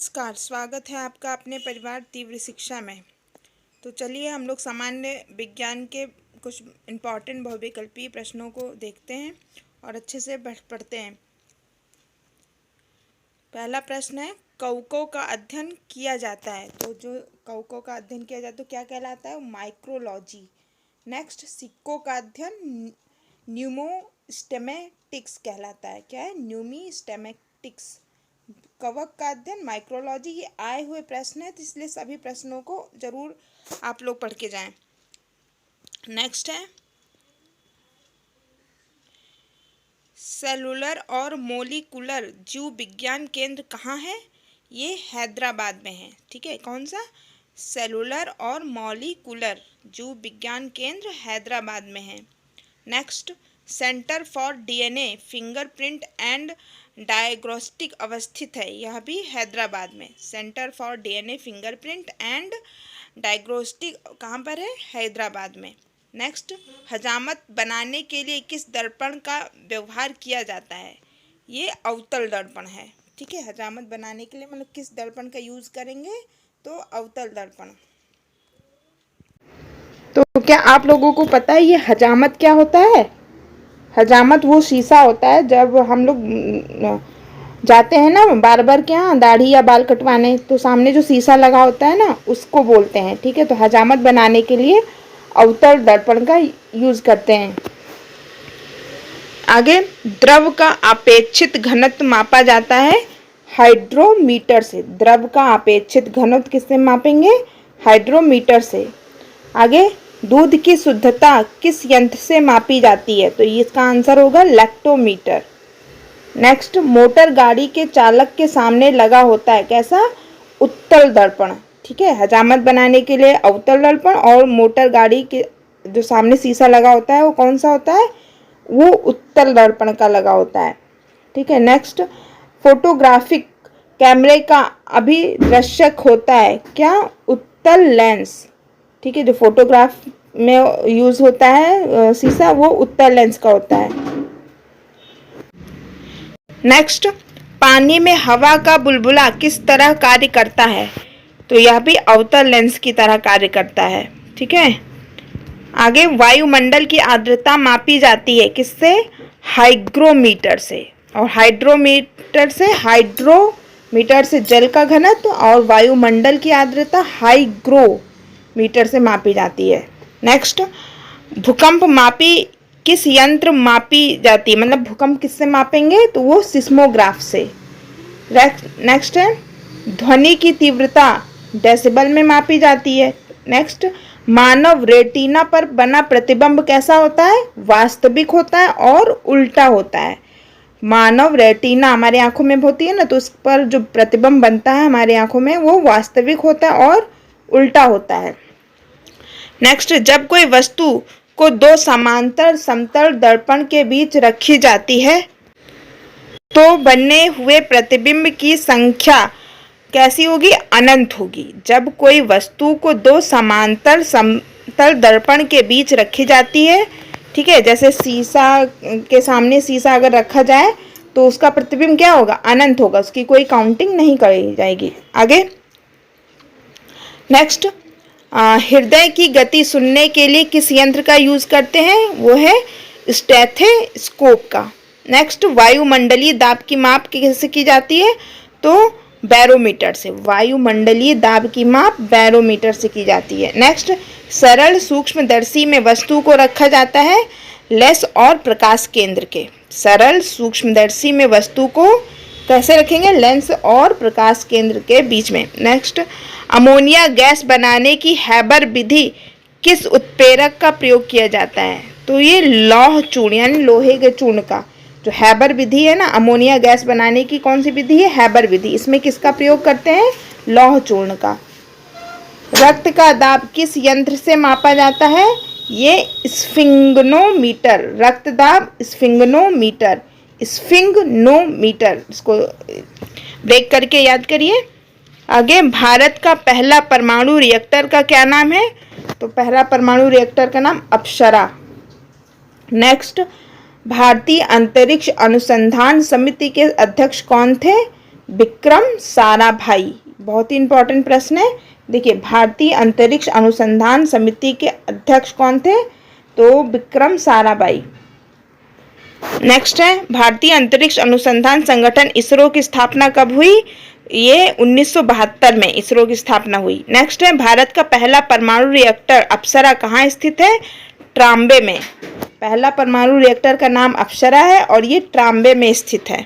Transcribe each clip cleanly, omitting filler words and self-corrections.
नमस्कार, स्वागत है आपका अपने परिवार तीव्र शिक्षा में। तो चलिए हम लोग सामान्य विज्ञान के कुछ इम्पॉर्टेंट बहुविकल्पीय प्रश्नों को देखते हैं और अच्छे से पढ़ते हैं। पहला प्रश्न है, कवकों का अध्ययन किया जाता है। तो जो कवकों का अध्ययन किया जाता है तो क्या कहलाता है? माइक्रोलॉजी। नेक्स्ट, सिक्कों का अध्ययन न्यूमोस्टेमेटिक्स कहलाता है। क्या है? न्यूमीस्टेमेटिक्स। कवक का अध्ययन माइक्रोलॉजी। ये आए हुए प्रश्न है तो इसलिए सभी प्रश्नों को जरूर आप लोग पढ़ के जाएं। नेक्स्ट है, सेलुलर और मोलिकुलर जीव विज्ञान केंद्र कहाँ है? ये हैदराबाद में है। ठीक है, कौन सा? सेलुलर और मॉलिकुलर जीव विज्ञान केंद्र हैदराबाद में है। Next, centre for DNA fingerprint and diagnostic अवस्थित है। यह भी हैदराबाद में। Centre for DNA fingerprint and diagnostic कहाँ पर है? हैदराबाद में। नेक्स्ट, हजामत बनाने के लिए किस दर्पण का व्यवहार किया जाता है? ये अवतल दर्पण है। ठीक है, हजामत बनाने के लिए मतलब किस दर्पण का यूज करेंगे? तो अवतल दर्पण। तो क्या आप लोगों को पता है ये हजामत क्या होता है? हजामत वो शीशा होता है जब हम लोग जाते हैं ना बार्बर के यहाँ दाढ़ी या बाल कटवाने, तो सामने जो शीशा लगा होता है ना उसको बोलते हैं। ठीक है, तो हजामत बनाने के लिए अवतल दर्पण का यूज करते हैं। आगे, द्रव का अपेक्षित घनत्व मापा जाता है हाइड्रोमीटर से। द्रव का अपेक्षित घनत्व किससे मापेंगे? हाइड्रोमीटर से। आगे, दूध की शुद्धता किस यंत्र से मापी जाती है? तो इसका आंसर होगा लैक्टोमीटर। नेक्स्ट, मोटर गाड़ी के चालक के सामने लगा होता है कैसा? उत्तल दर्पण। ठीक है, हजामत बनाने के लिए अवतल दर्पण, और मोटर गाड़ी के जो सामने शीशा लगा होता है वो कौन सा होता है? वो उत्तल दर्पण का लगा होता है। ठीक है, नेक्स्ट, फोटोग्राफिक कैमरे का अभिदर्शक होता है क्या? उत्तल लेंस। ठीक है, जो फोटोग्राफ में यूज होता है शीशा वो उत्तल लेंस का होता है। नेक्स्ट, पानी में हवा का बुलबुला किस तरह कार्य करता है? तो यह भी अवतल लेंस की तरह कार्य करता है। ठीक है, आगे, वायुमंडल की आर्द्रता मापी जाती है किससे? हाइग्रोमीटर से। और हाइड्रोमीटर से जल का घनत्व, और वायुमंडल की आर्द्रता हाइग्रोमीटर से मापी जाती है। नेक्स्ट, भूकंप मापी किस यंत्र मापी जाती है? मतलब भूकंप किससे मापेंगे? तो वो सिस्मोग्राफ से। नेक्स्ट है, ध्वनि की तीव्रता डेसिबल में मापी जाती है। नेक्स्ट, मानव रेटिना पर बना प्रतिबिंब कैसा होता है? वास्तविक होता है और उल्टा होता है। मानव रेटिना हमारी आंखों में होती है ना, तो उस पर जो प्रतिबिंब बनता है हमारी आंखों में वो वास्तविक होता है और उल्टा होता है। नेक्स्ट, जब कोई वस्तु को दो समांतर समतल दर्पण के बीच रखी जाती है तो बनने हुए प्रतिबिंब की संख्या कैसी होगी? अनंत होगी। जब कोई वस्तु को दो समांतर समतल दर्पण के बीच रखी जाती है, ठीक है, जैसे शीशा के सामने शीशा अगर रखा जाए तो उसका प्रतिबिंब क्या होगा? अनंत होगा, उसकी कोई काउंटिंग नहीं करी जाएगी। आगे, नेक्स्ट, हृदय की गति सुनने के लिए किस यंत्र का यूज करते हैं? वो है स्टेथोस्कोप का। नेक्स्ट, वायुमंडलीय दाब की माप कैसे की जाती है? तो बैरोमीटर से। वायुमंडलीय दाब की माप बैरोमीटर से की जाती है। नेक्स्ट, सरल सूक्ष्मदर्शी में वस्तु को रखा जाता है लेंस और प्रकाश केंद्र के। सरल सूक्ष्मदर्शी में वस्तु को कैसे रखेंगे? लेंस और प्रकाश केंद्र के बीच में। नेक्स्ट, अमोनिया गैस बनाने की हैबर विधि किस उत्प्रेरक का प्रयोग किया जाता है? तो ये लौह चूर्ण यानी लोहे के चूर्ण का जो हैबर विधि है ना, अमोनिया गैस बनाने की कौन सी विधि है? हैबर विधि। इसमें किसका प्रयोग करते हैं? लौह चूर्ण का। रक्त का दाब किस यंत्र से मापा जाता है? ये स्फिंगनोमीटर। रक्त दाब स्फिंगनोमीटर। स्फिंगनोमीटर, इसको ब्रेक करके याद करिए। आगे, भारत का पहला परमाणु रिएक्टर का क्या नाम है? तो पहला परमाणु रिएक्टर का नाम अप्सरा। नेक्स्ट, भारतीय अंतरिक्ष अनुसंधान समिति के अध्यक्ष कौन थे? विक्रम साराभाई, बहुत ही इंपॉर्टेंट प्रश्न है। देखिए, भारतीय अंतरिक्ष अनुसंधान समिति के अध्यक्ष कौन थे? तो विक्रम साराभाई। नेक्स्ट है, भारतीय अंतरिक्ष अनुसंधान संगठन इसरो की स्थापना कब हुई? ये 1972 में इसरो की स्थापना हुई। नेक्स्ट है, भारत का पहला परमाणु रिएक्टर अप्सरा कहाँ स्थित है? ट्राम्बे में। पहला परमाणु रिएक्टर का नाम अप्सरा है और ये ट्राम्बे में स्थित है।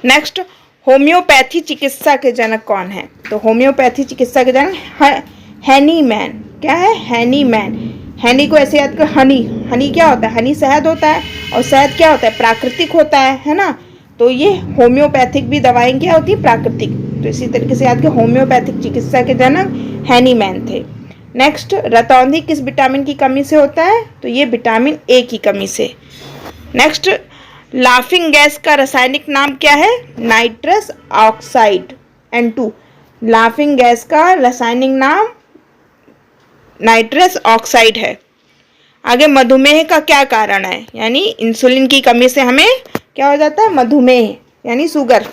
नेक्स्ट, होम्योपैथी चिकित्सा के जनक कौन है? तो होम्योपैथी चिकित्सा के जनक हैनीमैन। क्या है? हैनीमैन। हनी को ऐसे याद कर, हनी, हनी क्या होता है? हनी शहद होता है, और शहद क्या होता है? प्राकृतिक होता है ना। तो ये होम्योपैथिक भी दवाएं क्या होती है? प्राकृतिक। तो इसी तरीके से याद कर, होम्योपैथिक चिकित्सा के जनक हैनीमैन थे। नेक्स्ट, रतौंधी किस विटामिन की कमी से होता है? तो ये विटामिन ए की कमी से। नेक्स्ट, लाफिंग गैस का रासायनिक नाम क्या है? Nitrous oxide, N2। Laughing gas का रासायनिक नाम नाइट्रस ऑक्साइड है। आगे, मधुमेह का क्या कारण है? यानी इंसुलिन की कमी से हमें क्या हो जाता है? मधुमेह यानी शुगर।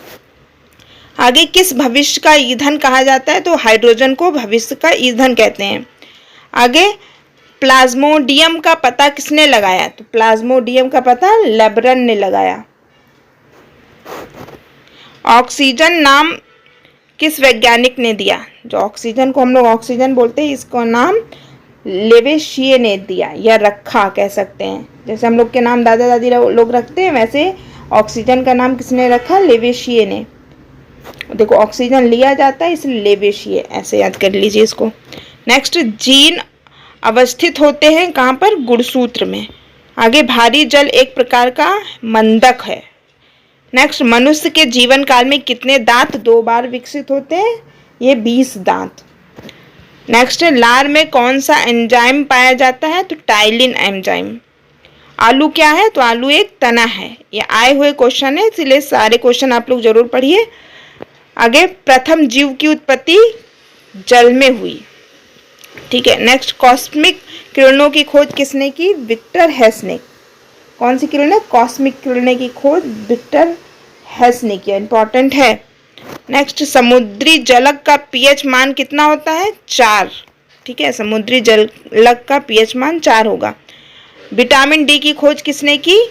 आगे, किस भविष्य का ईंधन कहा जाता है? तो हाइड्रोजन को भविष्य का ईंधन कहते हैं। आगे, प्लाज्मोडियम का पता किसने लगाया? तो प्लाज्मोडियम का पता लेब्रन ने लगाया। ऑक्सीजन नाम किस वैज्ञानिक ने दिया? जो ऑक्सीजन को हम लोग ऑक्सीजन बोलते हैं, इसका नाम लेवेशिये ने दिया या रखा कह सकते हैं। जैसे हम लोग के नाम दादा दादी लोग रखते हैं, वैसे ऑक्सीजन का नाम किसने रखा? लेवेशिये ने। देखो, ऑक्सीजन लिया जाता है इसलिए लेवेशिये, ऐसे याद कर लीजिए इसको। नेक्स्ट, जीन अवस्थित होते हैं कहाँ पर? गुणसूत्र में। आगे, भारी जल एक प्रकार का मंदक है। नेक्स्ट, मनुष्य के जीवन काल में कितने दांत 2 बार विकसित होते हैं? ये 20 दांत। नेक्स्ट, लार में कौन सा एंजाइम पाया जाता है? तो टाइलिन एंजाइम। आलू क्या है? तो आलू एक तना है। ये आए हुए क्वेश्चन है, इसलिए सारे क्वेश्चन आप लोग जरूर पढ़िए। आगे, प्रथम जीव की उत्पत्ति जल में हुई। ठीक है। नेक्स्ट, कॉस्मिक किरणों की खोज किसने की? विक्टर हेस ने। कौन सी किरण है? कॉस्मिक किरणें की खोज विक्टर हेस ने किया। इंपॉर्टेंट है। नेक्स्ट, समुद्री जलक का पीएच मान कितना होता है? 4। ठीक है, समुद्री जलक का पीएच मान 4 होगा। विटामिन डी की खोज किसने की?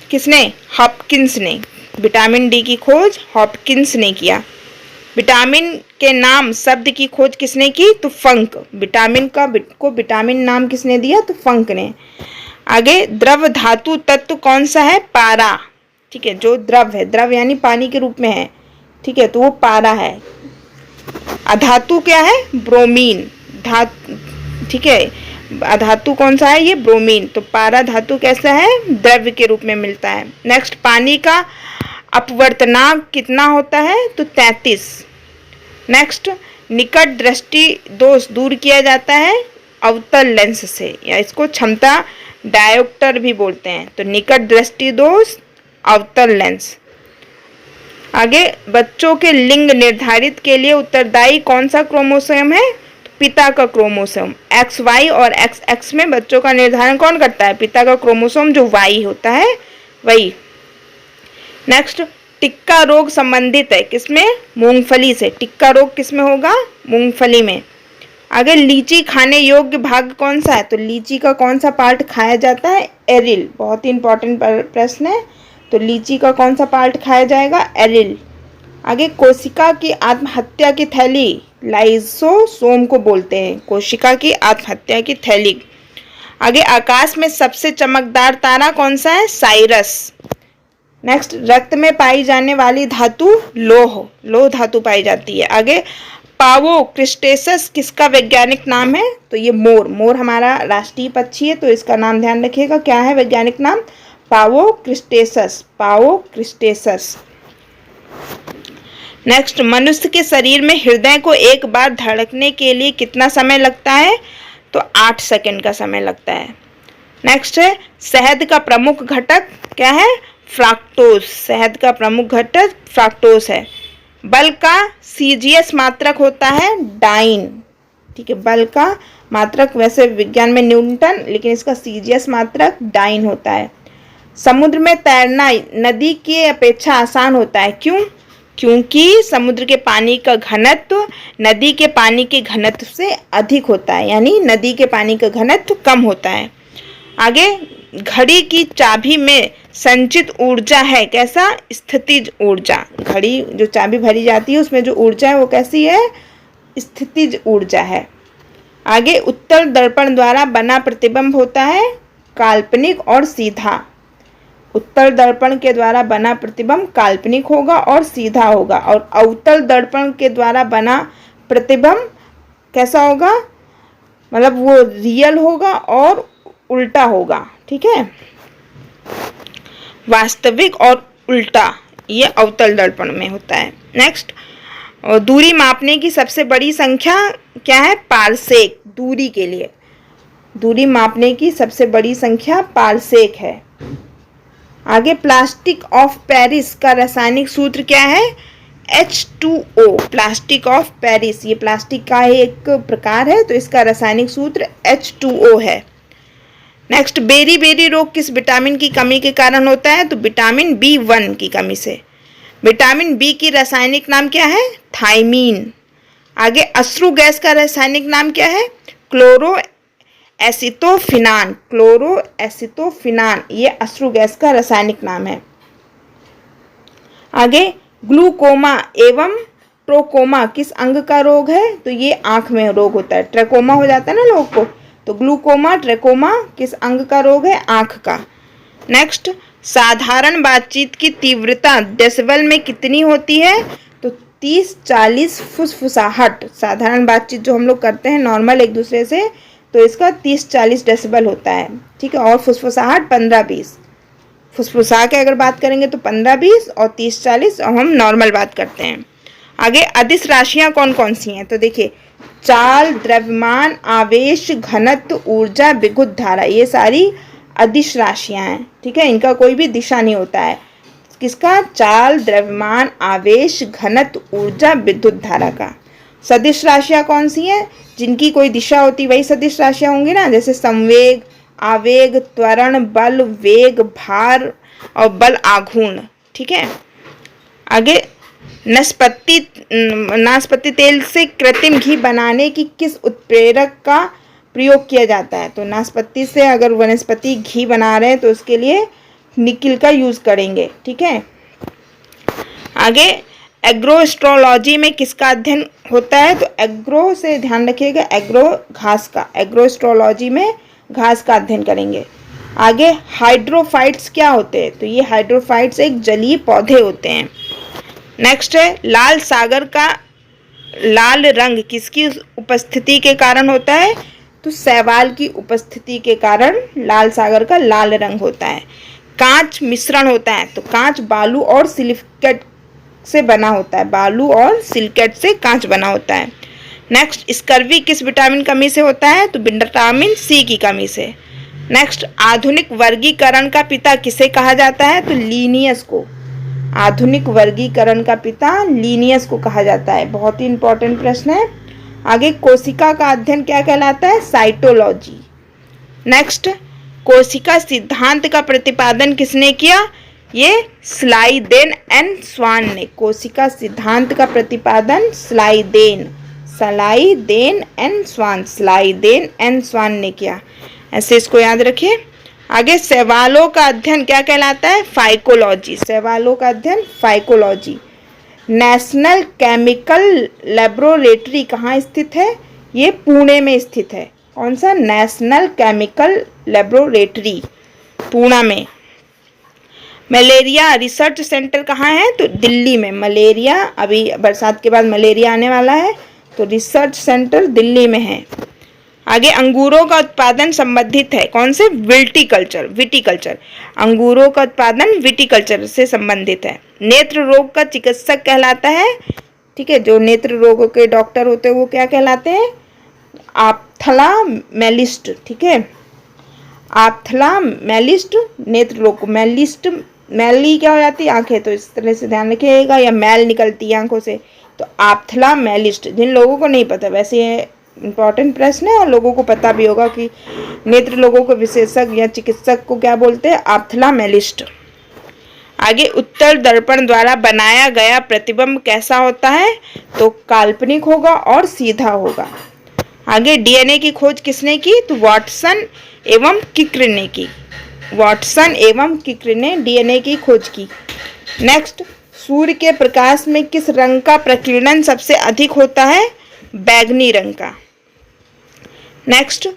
किसने? हॉपकिंस ने। विटामिन डी की खोज हॉपकिंस ने किया। विटामिन के नाम शब्द की खोज किसने की? तो फंक। विटामिन को विटामिन नाम किसने दिया? तो फंक ने। आगे, द्रव धातु तत्व कौन सा है? पारा। ठीक है, जो द्रव है, द्रव यानी पानी के रूप में है, ठीक है, तो वो पारा है। अधातु क्या है? ब्रोमीन। ठीक है, अधातु कौन सा है? ये ब्रोमीन। तो पारा धातु कैसा है? द्रव्य के रूप में मिलता है। नेक्स्ट, पानी का अपवर्तनांक कितना होता है? तो 33। नेक्स्ट, निकट दृष्टि दोष दूर किया जाता है अवतल लेंस से, या इसको क्षमता डायोप्टर भी बोलते हैं। तो निकट दृष्टि दोष अवतल लेंस। आगे, बच्चों के लिंग निर्धारित के लिए उत्तरदायी कौन सा क्रोमोसोम है? तो पिता का क्रोमोसोम। XY और XX में बच्चों का निर्धारण कौन करता है? पिता का क्रोमोसोम जो Y होता है वही। नेक्स्ट, टिक्का रोग संबंधित है किसमें? मूंगफली से। टिक्का रोग किसमें होगा? मूंगफली में। आगे, लीची खाने योग्य भाग कौन सा है? तो लीची का कौन सा पार्ट खाया जाता है? एरिल। बहुत ही इंपॉर्टेंट प्रश्न है। तो लीची का कौन सा पार्ट खाया जाएगा? एरिल। आगे, कोशिका की आत्महत्या की थैली लाइसोसोम को बोलते हैं। कोशिका की आत्महत्या की थैली। आगे, आकाश में सबसे चमकदार तारा कौन सा है? साइरस। नेक्स्ट, रक्त में पाई जाने वाली धातु लोह धातु पाई जाती है। आगे, पावो क्रिस्टेसस किसका वैज्ञानिक नाम है? तो ये मोर हमारा राष्ट्रीय पक्षी है, तो इसका नाम ध्यान रखिएगा। क्या है वैज्ञानिक नाम? पावो क्रिस्टेसस। नेक्स्ट, मनुष्य के शरीर में हृदय को एक बार धड़कने के लिए कितना समय लगता है? तो 8 सेकंड का समय लगता है। नेक्स्ट है, शहद का प्रमुख घटक क्या है? फ्रक्टोज। शहद का प्रमुख घटक फ्रक्टोज है। बल का CGS मात्रक होता है डाइन। ठीक है, बल का मात्रक वैसे विज्ञान में न्यूटन, लेकिन इसका CGS मात्रक डाइन होता है। समुद्र में तैरना नदी की अपेक्षा आसान होता है, क्यों? क्योंकि समुद्र के पानी का घनत्व नदी के पानी के घनत्व से अधिक होता है, यानी नदी के पानी का घनत्व कम होता है। आगे, घड़ी की चाबी में संचित ऊर्जा है कैसा? स्थितिज ऊर्जा। घड़ी जो चाबी भरी जाती है उसमें जो ऊर्जा है वो कैसी है? स्थितिज ऊर्जा है। आगे, उत्तल दर्पण द्वारा बना प्रतिबिंब होता है काल्पनिक और सीधा। उत्तल दर्पण के द्वारा बना प्रतिबिंब काल्पनिक होगा और सीधा होगा, और अवतल दर्पण के द्वारा बना प्रतिबिंब कैसा होगा? मतलब वो रियल होगा और उल्टा होगा। ठीक है, वास्तविक और उल्टा, ये अवतल दर्पण में होता है। नेक्स्ट, दूरी मापने की सबसे बड़ी संख्या क्या है? पारसेक। दूरी के लिए दूरी मापने की सबसे बड़ी संख्या पारसेक है। आगे, प्लास्टिक ऑफ पेरिस का रासायनिक सूत्र क्या है? H2O। प्लास्टिक ऑफ पेरिस, ये प्लास्टिक का एक प्रकार है, तो इसका रासायनिक सूत्र H2O है। नेक्स्ट, बेरी बेरी रोग किस विटामिन की कमी के कारण होता है? तो विटामिन B1 की कमी से। विटामिन बी की रासायनिक नाम क्या है? थायमीन। आगे, अश्रु गैस का रासायनिक नाम क्या है? क्लोरो एसिटोफिनान। क्लोरो एसिटोफिनान, ये अश्रु गैस का रासायनिक नाम है। आगे, ग्लूकोमा एवं ट्रोकोमा किस अंग का रोग है? तो ये आंख में रोग होता है। ट्रेकोमा हो जाता है ना लोग को, तो ग्लूकोमा ट्रेकोमा किस अंग का रोग है? आंख का। नेक्स्ट, साधारण बातचीत की तीव्रता डेसिबल में कितनी होती है? तो 30-40 फुसफुसाहट। साधारण बातचीत जो हम लोग करते हैं नॉर्मल एक दूसरे से, तो इसका 30-40 डेसिबल होता है। ठीक है, और फुसफुसाहट 15-20। फुसफुसा के अगर बात करेंगे तो 15-20 और 30-40, और हम नॉर्मल बात करते हैं। आगे, अदिश राशियाँ कौन कौन सी हैं? तो देखिए, चाल, द्रव्यमान, आवेश, घनत्व, ऊर्जा, विद्युत धारा, ये सारी अदिश राशियाँ हैं। ठीक है, इनका कोई भी दिशा नहीं होता है। किसका? चाल, द्रव्यमान, आवेश, घनत्व, ऊर्जा, विद्युत धारा का। सदिश राशियाँ कौन सी हैं? जिनकी कोई दिशा होती वही सदिश राशियाँ होंगी ना, जैसे संवेग, आवेग, त्वरण, बल, वेग, भार और बल आघूर्ण। ठीक है, आगे, नाशपाती तेल से कृत्रिम घी बनाने की किस उत्प्रेरक का प्रयोग किया जाता है? तो नाशपाती से अगर वनस्पति घी बना रहे हैं तो उसके लिए निकिल का यूज करेंगे। ठीक है, आगे, एग्रोएस्ट्रोलॉजी में किसका अध्ययन होता है? तो एग्रो से ध्यान रखिएगा, एग्रो घास का। एग्रोएस्ट्रोलॉजी में घास का अध्ययन करेंगे। आगे, हाइड्रोफाइट्स क्या होते हैं? तो ये हाइड्रोफाइट्स एक जलीय पौधे होते हैं। नेक्स्ट है, लाल सागर का लाल रंग किसकी उपस्थिति के कारण होता है? तो शैवाल की उपस्थिति के कारण लाल सागर का लाल रंग होता है। कांच मिश्रण होता है, तो कांच बालू और सिलिकेट से बना होता है। बालू और सिलिकेट से कांच बना होता है। नेक्स्ट, स्कर्वी किस विटामिन कमी से होता है? तो विटामिन सी की कमी से। नेक्स्ट, आधुनिक वर्गीकरण का पिता किसे कहा जाता है? तो लीनियस को। आधुनिक वर्गीकरण का पिता लीनियस को कहा जाता है। बहुत ही इंपॉर्टेंट प्रश्न है। आगे, कोशिका का अध्ययन क्या कहलाता है? साइटोलॉजी। नेक्स्ट, कोशिका सिद्धांत का प्रतिपादन किसने किया? ये स्लाइडेन एंड स्वान ने। कोशिका सिद्धांत का प्रतिपादन स्लाइडेन एंड स्वान ने किया। ऐसे इसको याद रखिए। आगे, शैवालों का अध्ययन क्या कहलाता है? फाइकोलॉजी। शैवालों का अध्ययन फाइकोलॉजी। नेशनल केमिकल लेबोरेटरी कहाँ स्थित है? ये पुणे में स्थित है। कौन सा? नेशनल केमिकल लेबोरेटरी, पुणे में। मलेरिया रिसर्च सेंटर कहाँ है? तो दिल्ली में। मलेरिया, अभी बरसात के बाद मलेरिया आने वाला है, तो रिसर्च सेंटर दिल्ली में है। आगे, अंगूरों का उत्पादन संबंधित है कौन से? विटीकल्चर। अंगूरों का उत्पादन विटीकल्चर से संबंधित है। नेत्र रोग का चिकित्सक कहलाता है, ठीक है, जो नेत्र रोगों के डॉक्टर होते हैं वो क्या कहलाते हैं? ऑप्थेल्मोलॉजिस्ट। ठीक है, ऑप्थेल्मोलॉजिस्ट नेत्र रोग को। मैली क्या हो जाती है? आंखें, तो इस तरह से ध्यान रखिएगा, या मैल निकलती है आंखों से, तो ऑप्थेल्मोलॉजिस्ट। जिन लोगों को नहीं पता, वैसे ये इंपॉर्टेंट प्रश्न है और लोगों को पता भी होगा कि नेत्र लोगों को विशेषज्ञ या चिकित्सक को क्या बोलते हैं? ऑप्थेल्मोलॉजिस्ट। आगे उत्तल दर्पण द्वारा बनाया गया प्रतिबिंब कैसा होता है? तो काल्पनिक होगा और सीधा होगा। आगे डीएनए की खोज किसने की? तो वाटसन एवं किक्रे ने की। वाटसन एवं किक्रे ने डीएनए की खोज की। नेक्स्ट, सूर्य के प्रकाश में किस रंग का प्रकीर्णन सबसे अधिक होता है? बैंगनी रंग का। नेक्स्ट,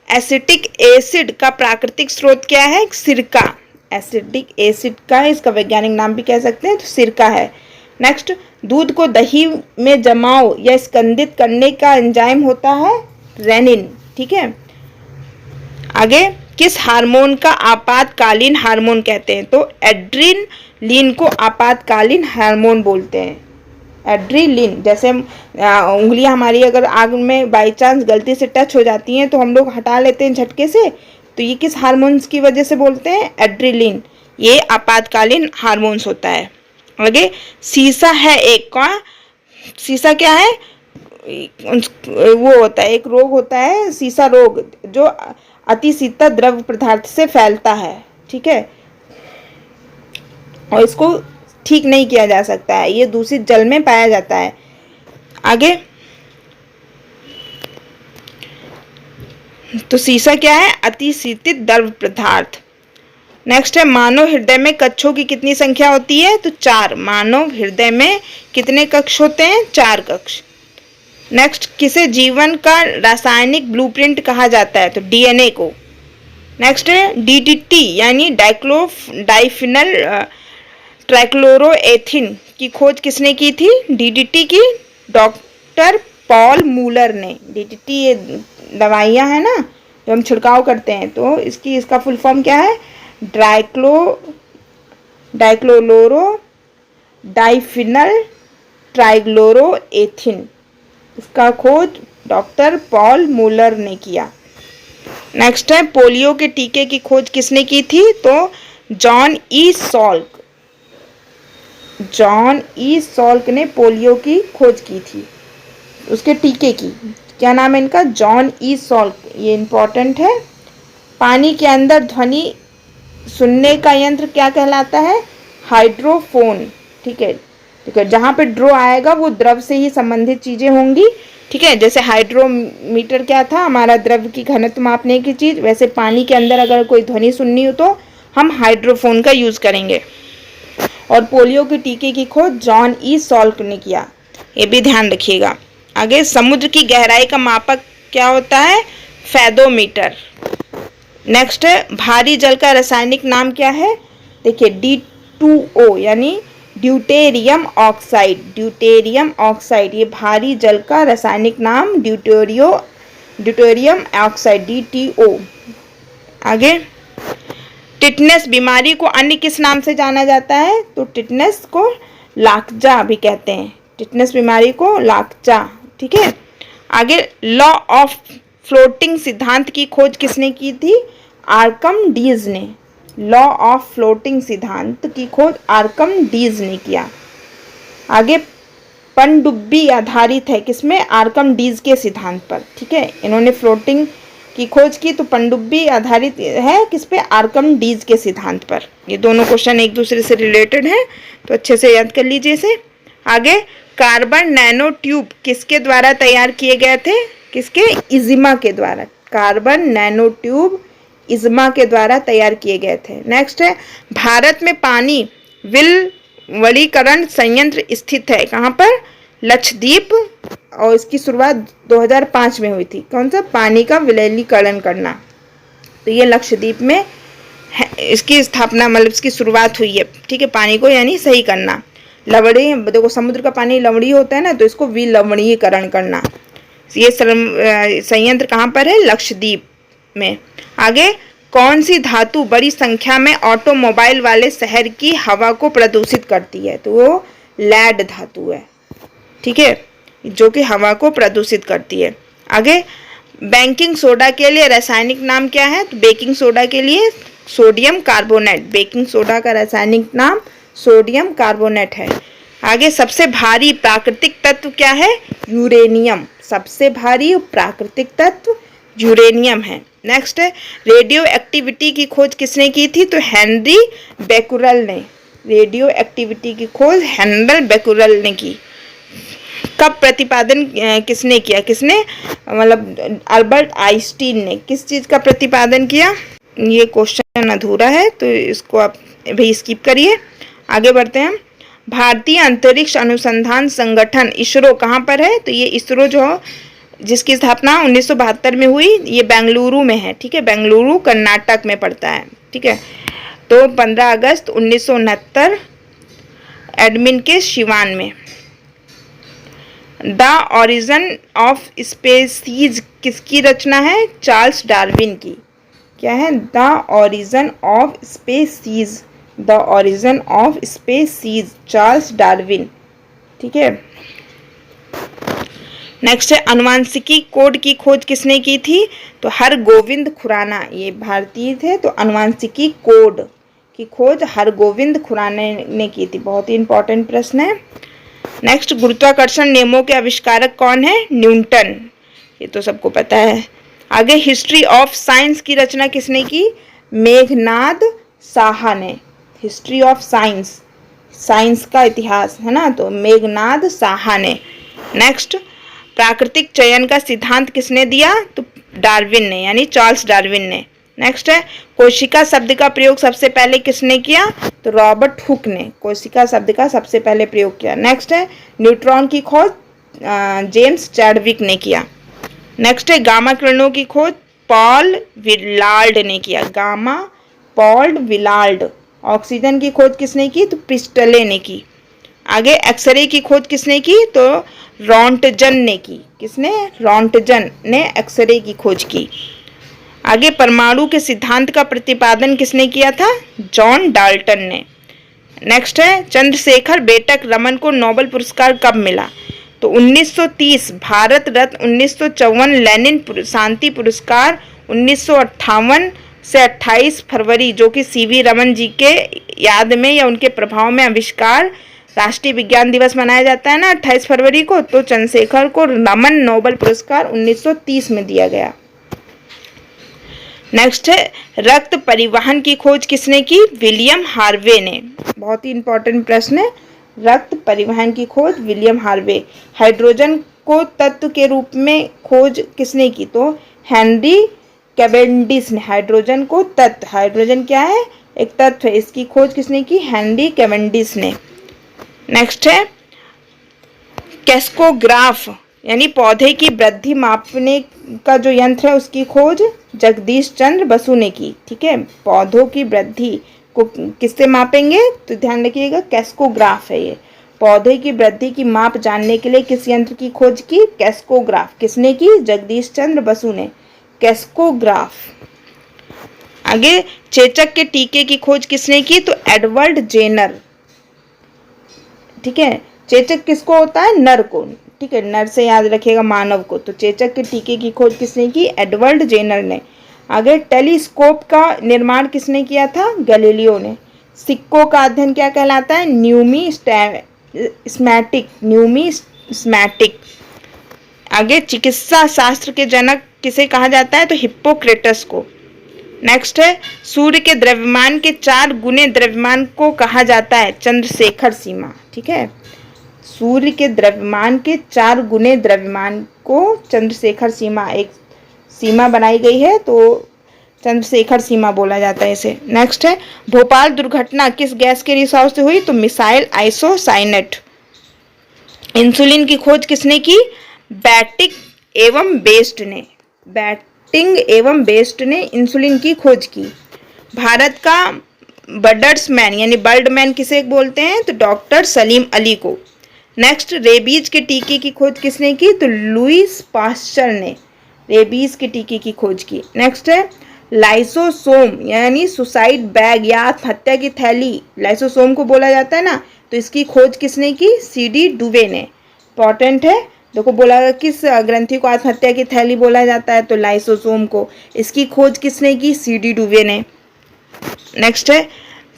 एसिटिक एसिड का प्राकृतिक स्रोत क्या है? सिरका। एसिटिक एसिड का इसका वैज्ञानिक नाम भी कह सकते हैं तो सिरका है। नेक्स्ट, दूध को दही में जमाओ या स्कंदित करने का एंजाइम होता है रेनिन। ठीक है। आगे, किस हार्मोन का आपातकालीन हार्मोन कहते हैं? तो एड्रेनलिन को आपातकालीन हार्मोन बोलते हैं। एड्रेनलिन, जैसे उंगलियां हमारी अगर आग में बाई चांस गलती से टच हो जाती हैं तो हम लोग हटा लेते हैं झटके से, तो ये किस हार्मोन्स की वजह से बोलते हैं? एड्रेनलिन। ये आपातकालीन हार्मोन्स होता है। आगे, सीसा है एक का, सीसा क्या है? वो होता है, एक रोग होता है सीसा रोग, जो अति शीतल द्रव पदार्थ से फैलता है। ठीक है, और इसको ठीक नहीं किया जा सकता है, ये दूषित जल में पाया जाता है। आगे, तो सीसा क्या है? अति शीतित द्रव पदार्थ। नेक्स्ट है, मानव हृदय में कक्षों की कितनी संख्या होती है? तो 4। मानव हृदय में कितने कक्ष होते हैं? 4 कक्ष। नेक्स्ट, किसे जीवन का रासायनिक ब्लूप्रिंट कहा जाता है? तो डीएनए को। नेक्स्ट है, डीडीटी यानी डाइफिनल ट्राइक्लोरोएथिन की खोज किसने की थी? डीडीटी की डॉक्टर पॉल मूलर ने। डीडीटी ये दवाइयाँ हैं ना जो हम छिड़काव करते हैं, तो इसका फुल फॉर्म क्या है? डाइक्लोरो डाइफिनल ट्राइक्लोरोएथिन। इसका खोज डॉक्टर पॉल मूलर ने किया। नेक्स्ट है, पोलियो के टीके की खोज किसने की थी? तो John E Salk. John E Salk ने पोलियो की खोज की थी, उसके टीके की। क्या नाम है इनका? John E Salk. ये इंपॉर्टेंट है। पानी के अंदर ध्वनि सुनने का यंत्र क्या कहलाता है? हाइड्रोफोन। ठीक है, ठीक है, जहाँ पे ड्रो आएगा वो द्रव से ही संबंधित चीज़ें होंगी। ठीक है, जैसे हाइड्रोमीटर क्या था? हमारा द्रव की घनत्व मापने की चीज़। वैसे पानी के अंदर अगर कोई ध्वनि सुननी हो तो हम हाइड्रोफोन का यूज़ करेंगे। और पोलियो के टीके की खोज जॉन ई सॉल्क ने किया, ये भी ध्यान रखिएगा। आगे, समुद्र की गहराई का मापक क्या होता है? फेदोमीटर। नेक्स्ट है, भारी जल का रासायनिक नाम क्या है? देखिए, D2O यानी ड्यूटेरियम ऑक्साइड। ड्यूटेरियम ऑक्साइड, ये भारी जल का रासायनिक नाम ड्यूटेरियम ऑक्साइड, DTO। आगे, टिटनेस बीमारी को अन्य किस नाम से जाना जाता है? तो टिटनेस को लाक्जा भी कहते हैं। टिटनेस बीमारी को लाक्जा। ठीक है। आगे, लॉ ऑफ फ्लोटिंग सिद्धांत की खोज किसने की थी? आर्कमिडीज ने। लॉ ऑफ फ्लोटिंग सिद्धांत की खोज आर्कमिडीज ने किया। आगे, पनडुब्बी आधारित है किसमें? आर्कमिडीज के सिद्धांत पर। ठीक है, इन्होंने फ्लोटिंग की खोज की, तो पनडुब्बी आधारित है किस पे? आर्कमिडीज के सिद्धांत पर। ये दोनों क्वेश्चन एक दूसरे से रिलेटेड हैं, तो अच्छे से याद कर लीजिए इसे। आगे, कार्बन नैनो ट्यूब किसके द्वारा तैयार किए गए थे? किसके? इजिमा के द्वारा। कार्बन नैनो ट्यूब इजिमा के द्वारा तैयार किए गए थे। नेक्स्ट है, भारत में पानी विलवणीकरण संयंत्र स्थित है कहाँ पर? लक्षद्वीप। और इसकी शुरुआत 2005 में हुई थी। कौन सा? पानी का विलवणीकरण करना, तो ये लक्षद्वीप में है, इसकी स्थापना मतलब इसकी शुरुआत हुई है। ठीक है, पानी को यानी सही करना। लवणी, देखो समुद्र का पानी लवणीय होता है ना, तो इसको विलवणीकरण करना। ये संयंत्र कहाँ पर है? लक्षद्वीप में। आगे, कौन सी धातु बड़ी संख्या में ऑटोमोबाइल वाले शहर की हवा को प्रदूषित करती है? तो वो लेड धातु है। ठीक है, जो कि हवा को प्रदूषित करती है। आगे, बेकिंग सोडा के लिए रासायनिक नाम क्या है? तो बेकिंग सोडा के लिए सोडियम कार्बोनेट। बेकिंग सोडा का रासायनिक नाम सोडियम कार्बोनेट है। आगे, सबसे भारी प्राकृतिक तत्व क्या है? यूरेनियम। सबसे भारी प्राकृतिक तत्व यूरेनियम है। नेक्स्ट है, रेडियो एक्टिविटी की खोज किसने की थी? तो हेनरी बेकुरेल ने। रेडियो एक्टिविटी की खोज हेनरी बेक्यूरेल ने की। कब प्रतिपादन किसने किया, किसने मतलब अल्बर्ट आइंस्टीन ने किस चीज़ का प्रतिपादन किया। ये क्वेश्चन अधूरा है तो इसको आप भी स्किप करिए। आगे बढ़ते हैं। भारतीय अंतरिक्ष अनुसंधान संगठन इसरो कहाँ पर है, तो ये इसरो जो जिसकी स्थापना 1972 में हुई, ये बेंगलुरु में है। ठीक है, बेंगलुरु कर्नाटक में पड़ता है। ठीक है, तो 15 अगस्त 1969 एडमिन के शिवान में। द ओरिजिन ऑफ स्पेसीज किसकी रचना है, चार्ल्स डार्विन की। क्या है, the origin of species, the origin of species, Charles Darwin. ठीक है, नेक्स्ट है अनुवांशिकी कोड की खोज किसने की थी, तो हरगोविंद खुराना, ये भारतीय थे। तो अनुवांशिकी कोड की खोज हरगोविंद खुराना ने की थी। बहुत ही इंपॉर्टेंट प्रश्न है। नेक्स्ट, गुरुत्वाकर्षण नियमों के आविष्कारक कौन है, न्यूटन, ये तो सबको पता है। आगे, हिस्ट्री ऑफ साइंस की रचना किसने की, मेघनाद साहा ने। हिस्ट्री ऑफ साइंस, साइंस का इतिहास है ना, तो मेघनाद साहा ने। नेक्स्ट, प्राकृतिक चयन का सिद्धांत किसने दिया, तो डार्विन ने, यानी चार्ल्स डार्विन ने। नेक्स्ट है, कोशिका शब्द का प्रयोग सबसे पहले किसने किया, तो रॉबर्ट हुक ने कोशिका शब्द का सबसे पहले प्रयोग किया। नेक्स्ट है, न्यूट्रॉन की खोज जेम्स चैडविक ने किया। नेक्स्ट है, गामा किरणों की खोज पॉल विलार्ड ने किया, गामा पॉल विलार्ड। ऑक्सीजन की खोज किसने की, तो प्रिस्टले ने की। आगे, एक्सरे की खोज किसने की, तो रॉन्टजन ने की। किसने, रॉन्टजन ने एक्सरे की खोज की। आगे, परमाणु के सिद्धांत का प्रतिपादन किसने किया था, जॉन डाल्टन ने। नेक्स्ट है, चंद्रशेखर बेटक रमन को नोबेल पुरस्कार कब मिला, तो 1930, भारत रत्न 1954, लेनिन शांति पुरस्कार 1958 से 28 फरवरी, जो कि सीवी रमन जी के याद में या उनके प्रभाव में आविष्कार, राष्ट्रीय विज्ञान दिवस मनाया जाता है ना 28 फरवरी को, तो चंद्रशेखर को रमन नोबेल पुरस्कार 1930 में दिया गया। नेक्स्ट है, रक्त परिवहन की खोज किसने की, विलियम हार्वे ने। बहुत ही इंपॉर्टेंट प्रश्न है, रक्त परिवहन की खोज विलियम हार्वे। हाइड्रोजन को तत्व के रूप में खोज किसने की, तो हेनरी कैवेंडिश ने। हाइड्रोजन को तत्व, हाइड्रोजन क्या है, एक तत्व है, इसकी खोज किसने की, हेनरी कैवेंडिश ने। नेक्स्ट है, कैस्कोग्राफ यानी पौधे की वृद्धि मापने का जो यंत्र है उसकी खोज जगदीश चंद्र बसु ने की। ठीक है, पौधों की वृद्धि को किससे मापेंगे, तो ध्यान रखिएगा कैस्कोग्राफ है ये। पौधे की वृद्धि की माप जानने के लिए किस यंत्र की खोज की, कैस्कोग्राफ। किसने की, जगदीश चंद्र बसु ने, कैस्कोग्राफ। आगे, चेचक के टीके की खोज किसने की, तो एडवर्ड जेनर। ठीक है, चेचक किसको होता है, नर को। ठीक है, नर से याद रखिएगा मानव को। तो चेचक के टीके की खोज किसने की, एडवर्ड जेनर ने। आगे, टेलीस्कोप का निर्माण किसने किया था, गैलीलियो ने। सिक्कों का अध्ययन क्या कहलाता है, न्यूमिस्मैटिक, न्यूमिस्मैटिक। आगे, चिकित्सा शास्त्र के जनक किसे कहा जाता है, तो हिप्पोक्रेटस को। नेक्स्ट है, सूर्य के द्रव्यमान के 4 गुने द्रव्यमान को कहा जाता है, चंद्रशेखर सीमा। ठीक है, सूर्य के द्रव्यमान के 4 गुने द्रव्यमान को चंद्रशेखर सीमा, एक सीमा बनाई गई है तो चंद्रशेखर सीमा बोला जाता है इसे। नेक्स्ट है, भोपाल दुर्घटना किस गैस के रिसाव से हुई, तो मिसाइल आइसोसाइनेट। इंसुलिन की खोज किसने की, बैटिक एवं बेस्ट ने। बैटिंग एवं बेस्ट ने इंसुलिन की खोज की। भारत का बर्ड्समैन यानी बर्डमैन किसे बोलते हैं, तो डॉक्टर सलीम अली को। नेक्स्ट, रेबीज के टीके की खोज किसने की, तो लुईस पास्चर ने रेबीज के टीके की खोज की। नेक्स्ट है, लाइसोसोम यानी सुसाइड बैग या आत्महत्या की थैली, लाइसोसोम को बोला जाता है ना, तो इसकी खोज किसने की, सीडी डुवे ने। इंपॉर्टेंट है, देखो बोला किस ग्रंथि को आत्महत्या की थैली बोला जाता है, तो लाइसोसोम को। इसकी खोज किसने की, सीडी डुवे ने। नेक्स्ट है,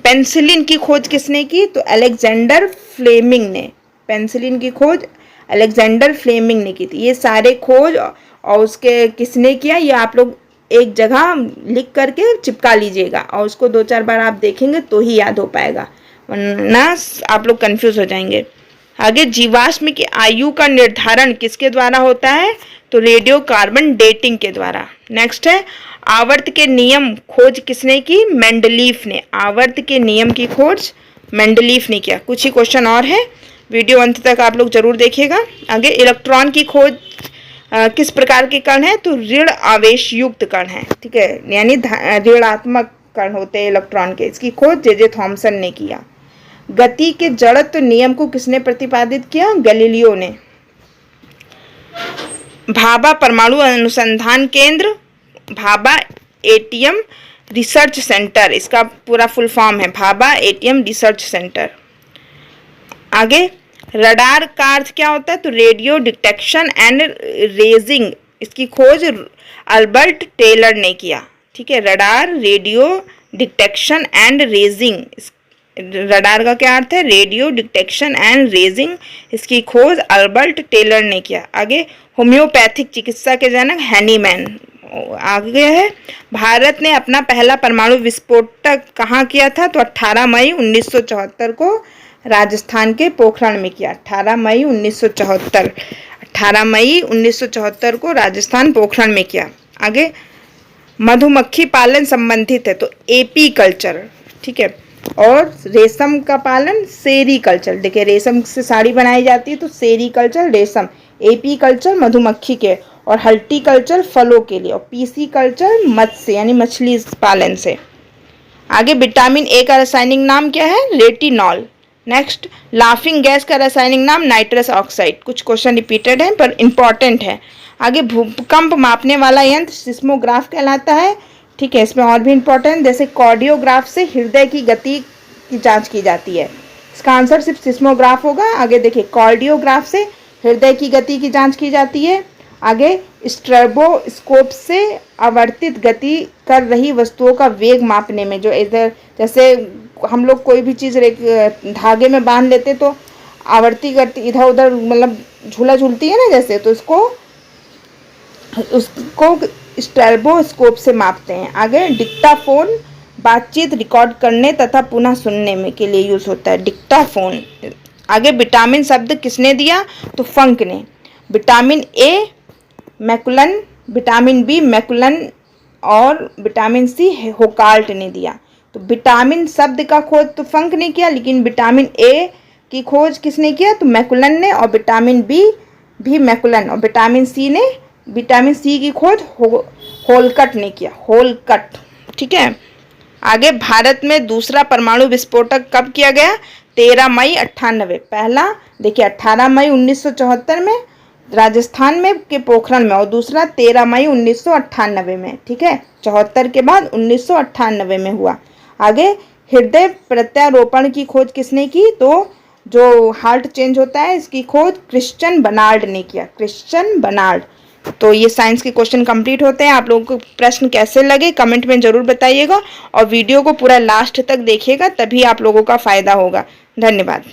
पेनिसिलिन की खोज किसने की, तो अलेक्जेंडर फ्लेमिंग ने। पेनिसिलिन की खोज अलेक्जेंडर फ्लेमिंग ने की थी। ये सारे खोज और उसके किसने किया, ये आप लोग एक जगह लिख करके चिपका लीजिएगा और उसको 2-4 बार आप देखेंगे तो ही याद हो पाएगा। वरना आप लोग कंफ्यूज हो जाएंगे। आगे, जीवाश्म की आयु का निर्धारण किसके द्वारा होता है? तो रेडियो कार्बन डेटिंग के द्वारा। नेक्स्ट है, आवर्त के नियम खोज किसने की? मेंडलीफ ने। आवर्त के नियम की खोज मेंडलीफ ने किया। कुछ ही क्वेश्चन और है, वीडियो अंत तक आप लोग जरूर देखिएगा। आगे, इलेक्ट्रॉन की खोज किस प्रकार के कण है? तो ऋण आवेश युक्त कण है, ठीक है, यानी ऋणात्मक कण होते हैं इलेक्ट्रॉन के। इसकी खोज जे थॉमसन ने किया। गति के जड़त्व नियम को किसने प्रतिपादित किया? गैलीलियो ने। भाभा परमाणु अनुसंधान केंद्र, भाभा एटीएम रिसर्च सेंटर, इसका पूरा फुल फॉर्म है भाभा एटीएम रिसर्च सेंटर। आगे, रडार का अर्थ क्या होता है? तो रेडियो डिटेक्शन एंड रेजिंग, इसकी खोज अल्बर्ट टेलर ने किया, ठीक है। Radar, radio detection and raising, radar का क्या अर्थ है? रेडियो डिटेक्शन एंड रेजिंग, इसकी खोज अल्बर्ट टेलर ने किया। आगे, होम्योपैथिक चिकित्सा के जनक हैनीमैन। आगे है, भारत ने अपना पहला परमाणु विस्फोटक कहाँ किया था? तो 18 मई 1974 को राजस्थान के पोखरण में किया। 18 मई 1974, 18 मई 1974 को राजस्थान पोखरण में किया। आगे, मधुमक्खी पालन संबंधित है तो एपी कल्चर, ठीक है, और रेशम का पालन सेरीकल्चर। देखिए, रेशम से साड़ी बनाई जाती है तो सेरीकल्चर रेशम, एपी कल्चर मधुमक्खी के, और हल्टीकल्चर फलों के लिए, और पीसी कल्चर मत्स्य यानी मछली पालन से। आगे, विटामिन ए का रासायनिक नाम क्या है? रेटिनॉल। नेक्स्ट, लाफिंग गैस का रासायनिक नाम नाइट्रस ऑक्साइड। कुछ क्वेश्चन रिपीटेड हैं पर इंपॉर्टेंट है। आगे, भूकंप मापने वाला यंत्र सिस्मोग्राफ कहलाता है, ठीक है। इसमें और भी इंपॉर्टेंट, जैसे कार्डियोग्राफ से हृदय की गति की जांच की जाती है, इसका आंसर सिर्फ सिस्मोग्राफ होगा। आगे देखिए, कार्डियोग्राफ से हृदय की गति की जांच की जाती है। आगे, स्ट्रेबोस्कोप से आवर्तित गति कर रही वस्तुओं का वेग मापने में, जो इधर जैसे हम लोग कोई भी चीज़ धागे में बांध लेते तो आवर्ती गति इधर उधर मतलब झूला झूलती है ना जैसे, तो उसको स्ट्रेबोस्कोप से मापते हैं। आगे, डिक्टाफोन बातचीत रिकॉर्ड करने तथा पुनः सुनने में के लिए यूज़ होता है, डिक्टाफोन। आगे, विटामिन शब्द किसने दिया? तो फंक ने। Vitamin A McCollum, vitamin B McCollum, और विटामिन सी होकाल्ट ने दिया। तो विटामिन शब्द का खोज तो फंक ने किया, लेकिन विटामिन ए की खोज किसने किया? तो मैकुलन ने, और विटामिन बी भी मैकुलन, और विटामिन सी की खोज होलकट ने किया, होलकट, ठीक है। आगे, भारत में दूसरा परमाणु विस्फोटक कब किया गया? 13 मई 98। पहला देखिए 18 मई 1974 में राजस्थान में के पोखरण में, और दूसरा 13 मई 1998 में, ठीक है। 74 के बाद 1998 में हुआ। आगे, हृदय प्रत्यारोपण की खोज किसने की? तो जो हार्ट चेंज होता है इसकी खोज क्रिश्चियन बर्नार्ड ने किया, क्रिश्चियन बर्नार्ड। तो ये साइंस के क्वेश्चन कंप्लीट होते हैं। आप लोगों को प्रश्न कैसे लगे कमेंट में जरूर बताइएगा, और वीडियो को पूरा लास्ट तक देखिएगा, तभी आप लोगों का फायदा होगा। धन्यवाद।